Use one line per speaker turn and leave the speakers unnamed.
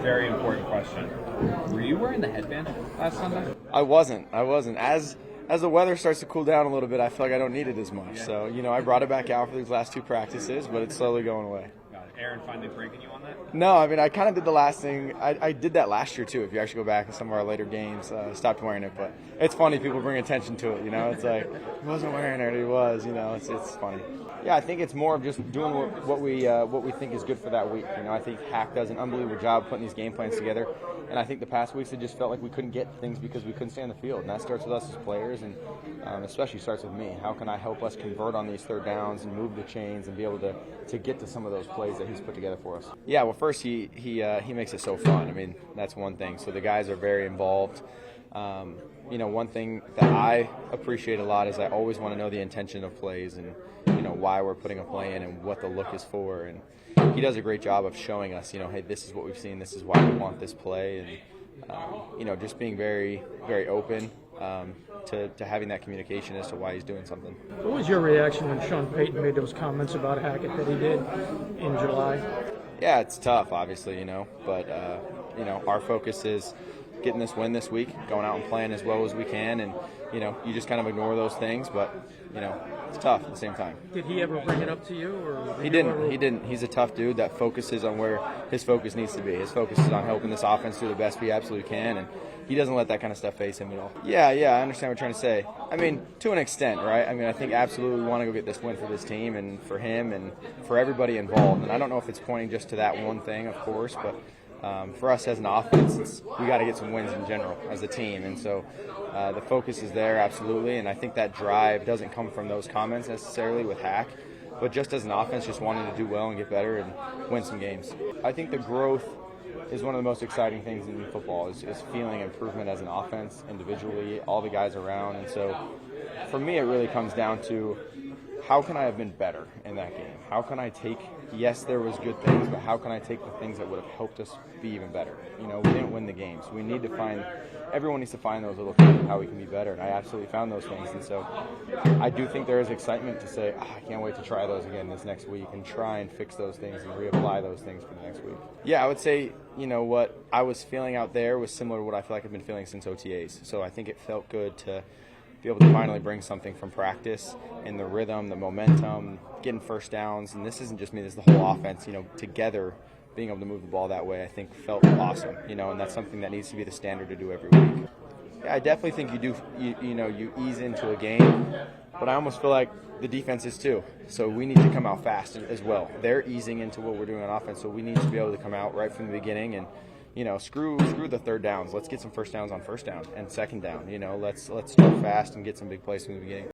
Very important question. Were you wearing the headband last Sunday?
I wasn't. As the weather starts to cool down a little bit, I feel like I don't need it as much.
Yeah.
So, I brought it back out for these last two practices, but it's slowly going away.
Got it. Aaron finally breaking you on that?
No, I kind of did the last thing. I did that last year, too. If you actually go back in some of our later games, stopped wearing it. But it's funny. People bring attention to it, It's like, he wasn't wearing it, he was, It's funny. Yeah, I think it's more of just doing what we think is good for that week. I think Hack does an unbelievable job putting these game plans together. And I think the past weeks it just felt like we couldn't get things because we couldn't stay on the field. And that starts with us as players, and especially starts with me. How can I help us convert on these third downs and move the chains and be able to get to some of those plays that he's put together for us? Yeah, well, first he makes it so fun. That's one thing. So the guys are very involved. One thing that I appreciate a lot is I always want to know the intention of plays and why we're putting a play in and what the look is for. And he does a great job of showing us, hey, this is what we've seen, this is why we want this play, and just being very, very open to having that communication as to why he's doing something.
What was your reaction when Sean Payton made those comments about Hackett that he did in July?
Yeah, it's tough, obviously, but our focus is getting this win this week, going out and playing as well as we can, and you just kind of ignore those things, but it's tough at the same time.
Did he ever bring it up to you? Or
He didn't. He's a tough dude that focuses on where his focus needs to be. His focus is on helping this offense do the best we absolutely can, and he doesn't let that kind of stuff face him at all. Yeah, I understand what you're trying to say. To an extent, right? I think absolutely we want to go get this win for this team and for him and for everybody involved. And I don't know if it's pointing just to that one thing, of course, but for us as an offense, we got to get some wins in general as a team. And so the focus is there, absolutely. And I think that drive doesn't come from those comments necessarily with Hack, but just as an offense, just wanting to do well and get better and win some games. I think the growth is one of the most exciting things in football is feeling improvement as an offense, individually, all the guys around. And so for me, it really comes down to how can I have been better in that game? How can I take, yes, there was good things, but how can I take the things that would have helped us be even better? We didn't win the game, so we need to find, everyone needs to find those little things of how we can be better, and I absolutely found those things. And so I do think there is excitement to say, I can't wait to try those again this next week and try and fix those things and reapply those things for the next week. Yeah, I would say, what I was feeling out there was similar to what I feel like I've been feeling since OTAs. So I think it felt good to be able to finally bring something from practice and the rhythm, the momentum, getting first downs. And this isn't just me, this is the whole offense, together being able to move the ball that way, I think felt awesome, and that's something that needs to be the standard to do every week. Yeah, I definitely think you ease into a game, but I almost feel like the defense is too. So we need to come out fast as well. They're easing into what we're doing on offense, so we need to be able to come out right from the beginning and screw the third downs. Let's get some first downs on first down and second down. Let's start fast and get some big plays from the beginning.